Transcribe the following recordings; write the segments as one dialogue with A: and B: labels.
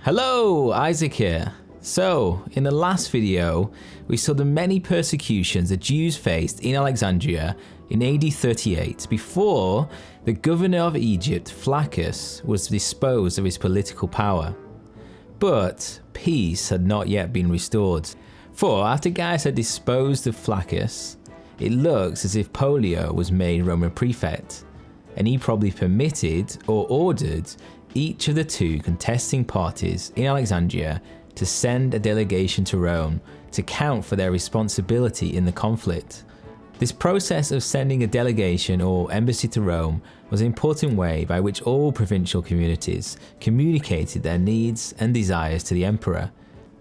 A: Hello, Isaac here. So, in the last video, we saw the many persecutions the Jews faced in Alexandria in AD 38 before the governor of Egypt, Flaccus, was disposed of his political power. But peace had not yet been restored. For after Gaius had disposed of Flaccus, it looks as if Polio was made Roman prefect, and he probably permitted or ordered each of the two contesting parties in Alexandria to send a delegation to Rome to count for their responsibility in the conflict. This process of sending a delegation or embassy to Rome was an important way by which all provincial communities communicated their needs and desires to the emperor.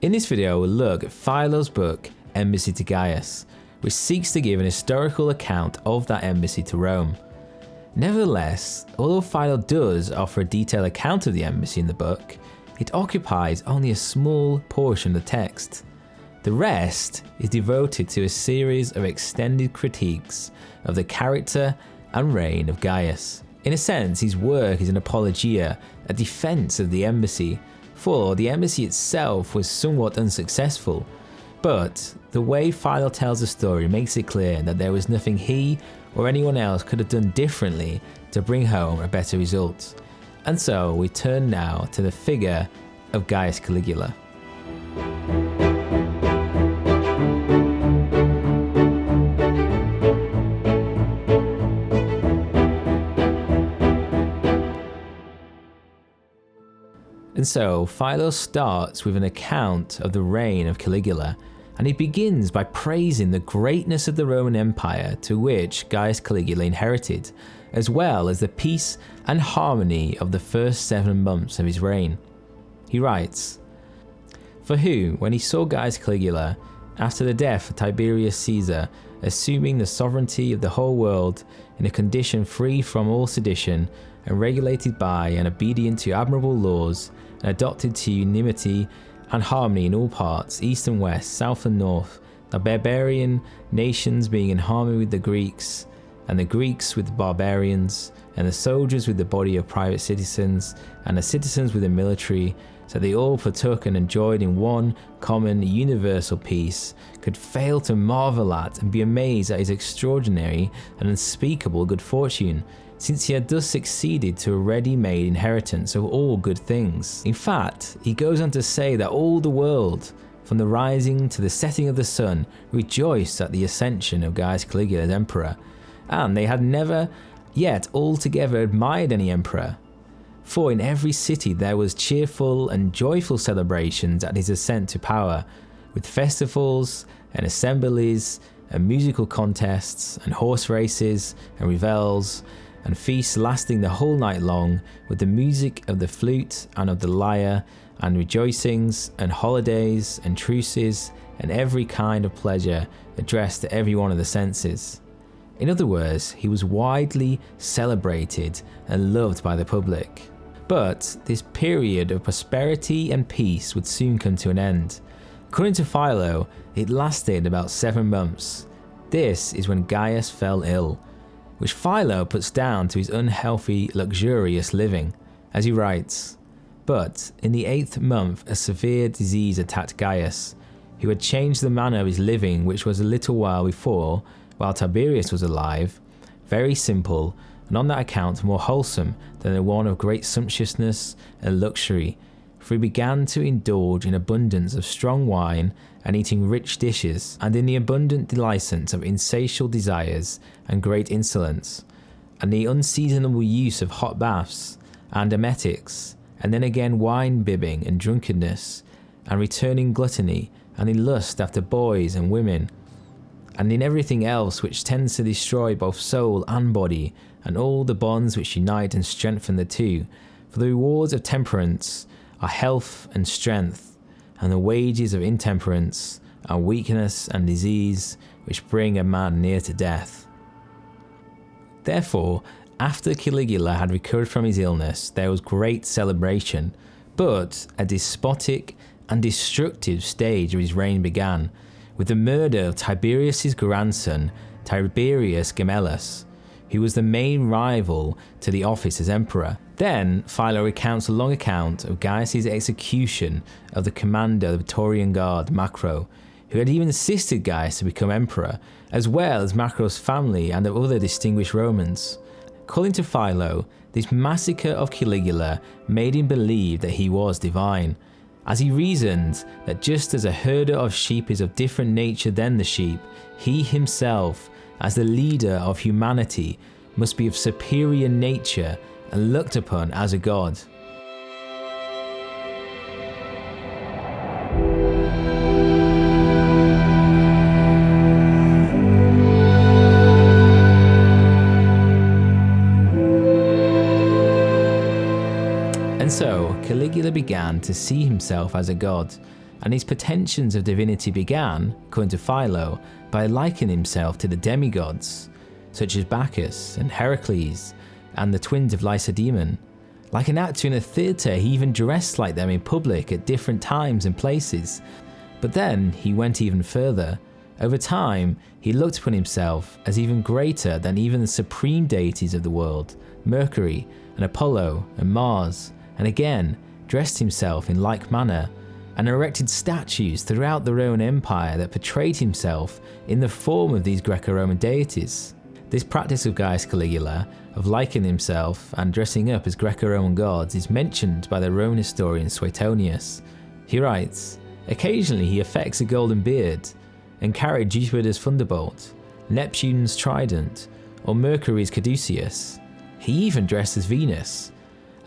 A: In this video, we'll look at Philo's book, Embassy to Gaius, which seeks to give an historical account of that embassy to Rome. Nevertheless, although Philo does offer a detailed account of the embassy in the book, it occupies only a small portion of the text. The rest is devoted to a series of extended critiques of the character and reign of Gaius. In a sense, his work is an apologia, a defense of the embassy, for the embassy itself was somewhat unsuccessful. But the way Philo tells the story makes it clear that there was nothing he or anyone else could have done differently to bring home a better result. And so we turn now to the figure of Gaius Caligula. And so Philo starts with an account of the reign of Caligula, and he begins by praising the greatness of the Roman Empire to which Gaius Caligula inherited, as well as the peace and harmony of the first 7 months of his reign. He writes, "For who, when he saw Gaius Caligula, after the death of Tiberius Caesar, assuming the sovereignty of the whole world in a condition free from all sedition, and regulated by and obedient to admirable laws, and adopted to unanimity and harmony in all parts, east and west, south and north, the barbarian nations being in harmony with the Greeks, and the Greeks with the barbarians, and the soldiers with the body of private citizens, and the citizens with the military, so they all partook and enjoyed in one common universal peace, could fail to marvel at and be amazed at his extraordinary and unspeakable good fortune, since he had thus succeeded to a ready-made inheritance of all good things. In fact, he goes on to say that all the world, from the rising to the setting of the sun, rejoiced at the ascension of Gaius Caligula as emperor, and they had never yet altogether admired any emperor. For in every city there was cheerful and joyful celebrations at his ascent to power, with festivals and assemblies and musical contests and horse races and revels, and feasts lasting the whole night long, with the music of the flute and of the lyre, and rejoicings and holidays and truces and every kind of pleasure addressed to every one of the senses." In other words, he was widely celebrated and loved by the public. But this period of prosperity and peace would soon come to an end. According to Philo, it lasted about 7 months. This is when Gaius fell ill, which Philo puts down to his unhealthy, luxurious living, as he writes, "But in the 8th month a severe disease attacked Gaius, who had changed the manner of his living, which was a little while before, while Tiberius was alive, very simple, and on that account more wholesome than the one of great sumptuousness and luxury, for he began to indulge in abundance of strong wine and eating rich dishes, and in the abundant license of insatiable desires and great insolence, and the unseasonable use of hot baths and emetics, and then again wine bibbing and drunkenness, and returning gluttony, and in lust after boys and women, and in everything else which tends to destroy both soul and body, and all the bonds which unite and strengthen the two. For the rewards of temperance are health and strength, and the wages of intemperance are weakness and disease, which bring a man near to death." Therefore, after Caligula had recovered from his illness, there was great celebration, but a despotic and destructive stage of his reign began, with the murder of Tiberius' grandson, Tiberius Gemellus, who was the main rival to the office as emperor. Then Philo recounts a long account of Gaius' execution of the commander of the Praetorian Guard, Macro, who had even assisted Gaius to become emperor, as well as Macro's family and of other distinguished Romans. According to Philo, this massacre of Caligula made him believe that he was divine, as he reasoned that just as a herder of sheep is of different nature than the sheep, he himself, as the leader of humanity, must be of superior nature and looked upon as a god. And so Caligula began to see himself as a god, and his pretensions of divinity began, according to Philo, by likening himself to the demigods, such as Bacchus and Heracles and the twins of Lacedaemon. Like an actor in a theatre, he even dressed like them in public at different times and places. But then he went even further. Over time, he looked upon himself as even greater than even the supreme deities of the world, Mercury and Apollo and Mars, and again dressed himself in like manner, and erected statues throughout the Roman Empire that portrayed himself in the form of these Greco-Roman deities. This practice of Gaius Caligula, of likening himself and dressing up as Greco-Roman gods, is mentioned by the Roman historian Suetonius. He writes, "Occasionally he affects a golden beard, and carried Jupiter's thunderbolt, Neptune's trident, or Mercury's caduceus. He even dressed as Venus,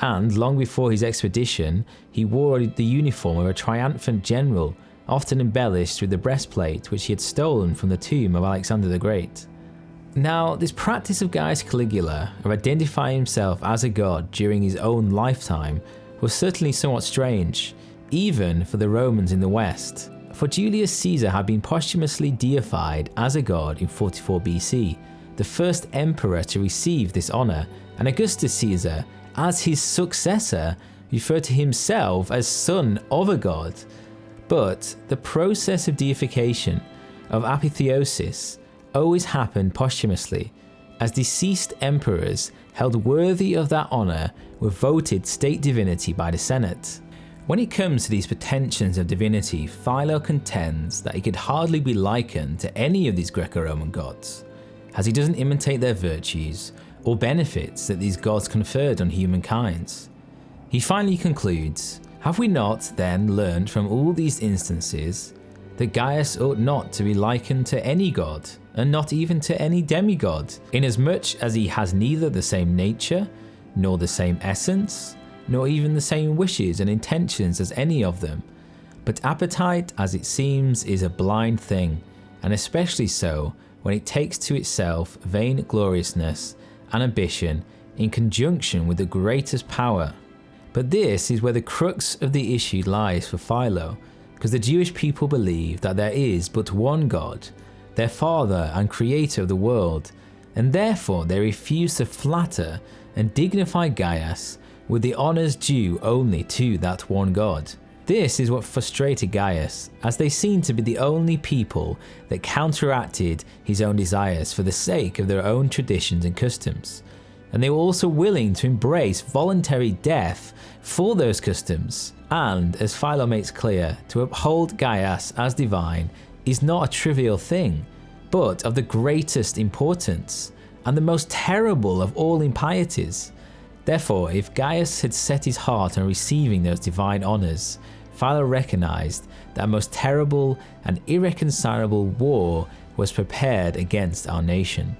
A: and long before his expedition, he wore the uniform of a triumphant general, often embellished with the breastplate which he had stolen from the tomb of Alexander the Great." Now, this practice of Gaius Caligula of identifying himself as a god during his own lifetime was certainly somewhat strange, even for the Romans in the West. For Julius Caesar had been posthumously deified as a god in 44 BC, the first emperor to receive this honour, and Augustus Caesar, as his successor, referred to himself as son of a god. But the process of deification, of apotheosis, always happened posthumously, as deceased emperors held worthy of that honour were voted state divinity by the Senate. When it comes to these pretensions of divinity, Philo contends that he could hardly be likened to any of these Greco-Roman gods, as he doesn't imitate their virtues or benefits that these gods conferred on humankind. He finally concludes, "Have we not then learned from all these instances that Gaius ought not to be likened to any god, and not even to any demigod, inasmuch as he has neither the same nature, nor the same essence, nor even the same wishes and intentions as any of them. But appetite, as it seems, is a blind thing, and especially so when it takes to itself vain gloriousness and ambition in conjunction with the greatest power." But this is where the crux of the issue lies for Philo, because the Jewish people believe that there is but one God, their father and creator of the world, and therefore they refuse to flatter and dignify Gaius with the honours due only to that one God. This is what frustrated Gaius, as they seemed to be the only people that counteracted his own desires for the sake of their own traditions and customs, and they were also willing to embrace voluntary death for those customs. And as Philo makes clear, to uphold Gaius as divine is not a trivial thing, but of the greatest importance, and the most terrible of all impieties. Therefore, if Gaius had set his heart on receiving those divine honours, Philo recognised that a most terrible and irreconcilable war was prepared against our nation.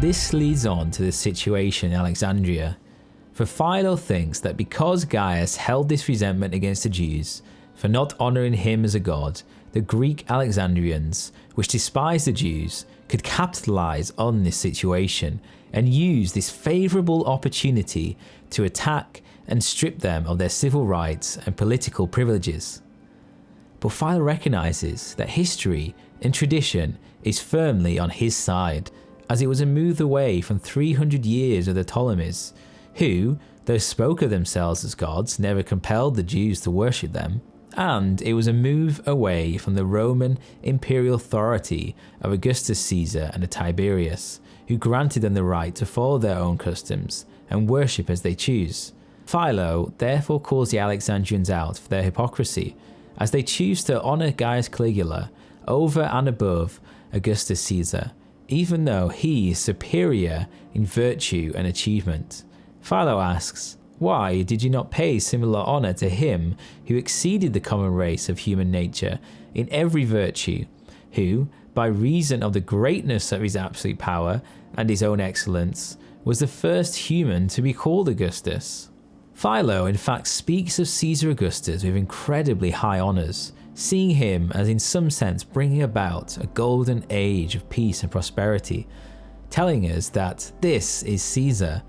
A: This leads on to the situation in Alexandria, for Philo thinks that because Gaius held this resentment against the Jews for not honouring him as a god, the Greek Alexandrians, which despised the Jews, could capitalise on this situation and use this favourable opportunity to attack and strip them of their civil rights and political privileges. But Philo recognises that history and tradition is firmly on his side, as it was a move away from 300 years of the Ptolemies, who, though spoke of themselves as gods, never compelled the Jews to worship them, and it was a move away from the Roman imperial authority of Augustus Caesar and Tiberius, who granted them the right to follow their own customs and worship as they choose. Philo therefore calls the Alexandrians out for their hypocrisy, as they choose to honour Gaius Caligula over and above Augustus Caesar, even though he is superior in virtue and achievement. Philo asks, why did you not pay similar honour to him who exceeded the common race of human nature in every virtue, who, by reason of the greatness of his absolute power and his own excellence, was the first human to be called Augustus? Philo in fact speaks of Caesar Augustus with incredibly high honours, seeing him as in some sense bringing about a golden age of peace and prosperity, telling us that this is Caesar,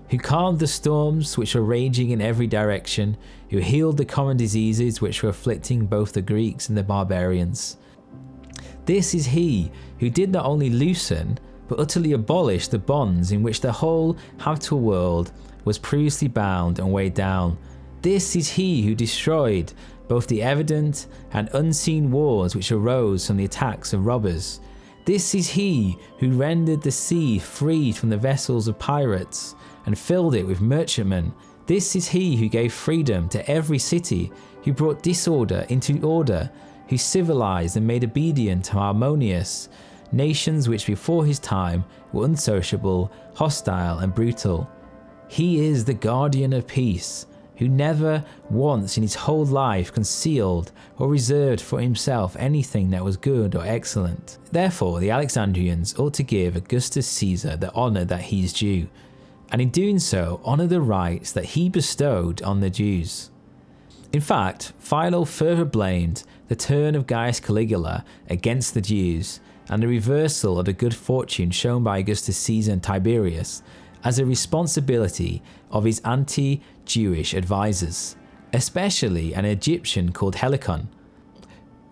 A: who calmed the storms which were raging in every direction, who healed the common diseases which were afflicting both the Greeks and the barbarians. This is he who did not only loosen, but utterly abolish the bonds in which the whole habitable world was previously bound and weighed down. This is he who destroyed both the evident and unseen wars which arose from the attacks of robbers. This is he who rendered the sea free from the vessels of pirates and filled it with merchantmen. This is he who gave freedom to every city, who brought disorder into order, who civilized and made obedient and harmonious nations which before his time were unsociable, hostile and brutal. He is the guardian of peace, who never once in his whole life concealed or reserved for himself anything that was good or excellent. Therefore, the Alexandrians ought to give Augustus Caesar the honour that he is due, and in doing so honour the rights that he bestowed on the Jews. In fact, Philo further blamed the turn of Gaius Caligula against the Jews and the reversal of the good fortune shown by Augustus Caesar and Tiberius as a responsibility of his anti-Jewish advisors, especially an Egyptian called Helicon,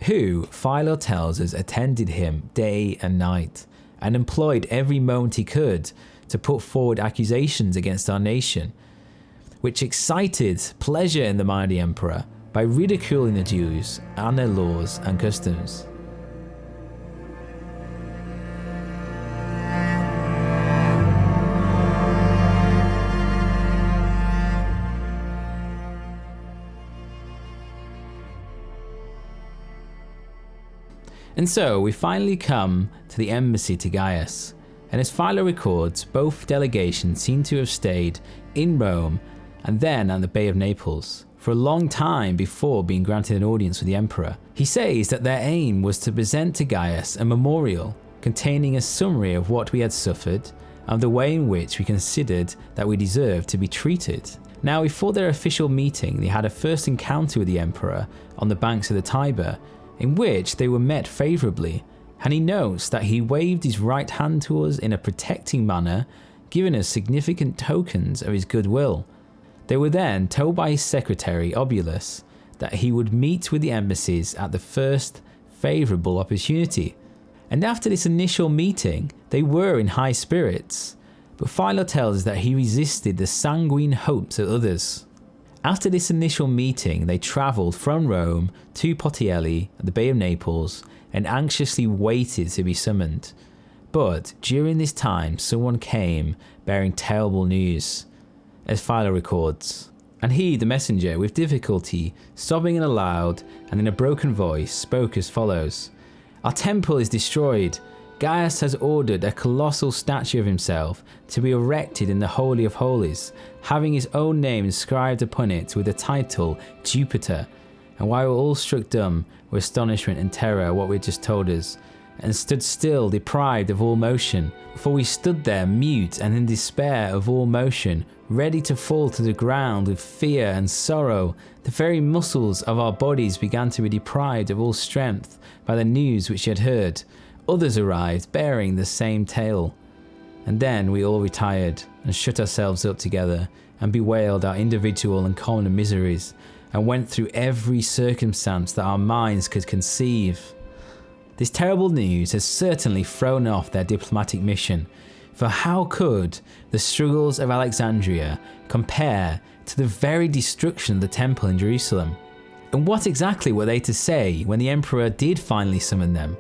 A: who, Philo tells us, attended him day and night and employed every moment he could to put forward accusations against our nation, which excited pleasure in the mind of the emperor by ridiculing the Jews and their laws and customs. And so we finally come to the embassy to Gaius, and as Philo records, both delegations seem to have stayed in Rome and then at the Bay of Naples for a long time before being granted an audience with the emperor. He says that their aim was to present to Gaius a memorial containing a summary of what we had suffered and the way in which we considered that we deserved to be treated. Now, before their official meeting, they had a first encounter with the emperor on the banks of the Tiber, in which they were met favourably, and he notes that he waved his right hand to us in a protecting manner, giving us significant tokens of his goodwill. They were then told by his secretary, Obulus, that he would meet with the embassies at the first favourable opportunity. And after this initial meeting, they were in high spirits, but Philo tells us that he resisted the sanguine hopes of others. After this initial meeting, they travelled from Rome to Puteoli at the Bay of Naples and anxiously waited to be summoned. But during this time, someone came bearing terrible news, as Philo records. And he, the messenger, with difficulty, sobbing in a loud and in a broken voice, spoke as follows: "Our temple is destroyed. Gaius has ordered a colossal statue of himself to be erected in the Holy of Holies, having his own name inscribed upon it with the title Jupiter." And while we were all struck dumb with astonishment and terror at what we had just told us, and stood still, deprived of all motion, for we stood there mute and in despair of all motion, ready to fall to the ground with fear and sorrow, the very muscles of our bodies began to be deprived of all strength by the news which we had heard. Others arrived bearing the same tale, and then we all retired and shut ourselves up together and bewailed our individual and common miseries, and went through every circumstance that our minds could conceive. This terrible news has certainly thrown off their diplomatic mission, for how could the struggles of Alexandria compare to the very destruction of the temple in Jerusalem? And what exactly were they to say when the emperor did finally summon them?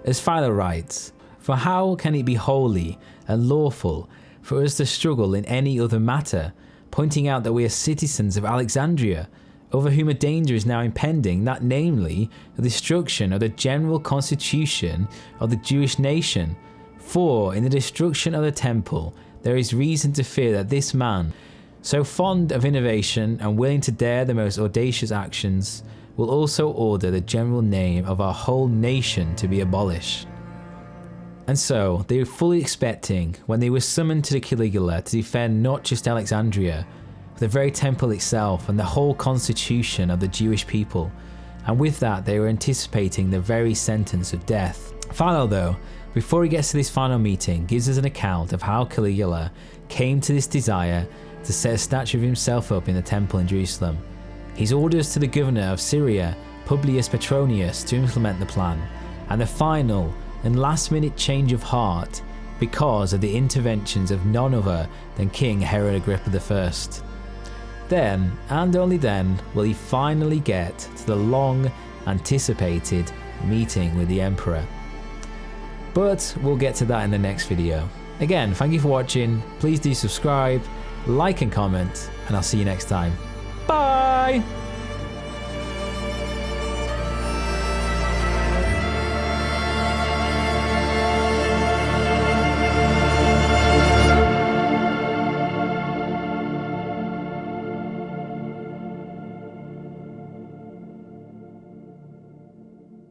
A: As Philo writes, "For how can it be holy and lawful for us to struggle in any other matter, pointing out that we are citizens of Alexandria, over whom a danger is now impending, that namely, the destruction of the general constitution of the Jewish nation? For in the destruction of the temple, there is reason to fear that this man, so fond of innovation and willing to dare the most audacious actions, will also order the general name of our whole nation to be abolished." And so they were fully expecting, when they were summoned to the Caligula, to defend not just Alexandria, but the very temple itself and the whole constitution of the Jewish people. And with that, they were anticipating the very sentence of death. Philo, though, before he gets to this final meeting, gives us an account of how Caligula came to this desire to set a statue of himself up in the temple in Jerusalem. His orders to the governor of Syria, Publius Petronius, to implement the plan, and the final and last-minute change of heart because of the interventions of none other than King Herod Agrippa I. Then, and only then, will he finally get to the long-anticipated meeting with the emperor. But we'll get to that in the next video. Again, thank you for watching, please do subscribe, like and comment, and I'll see you next time. Bye!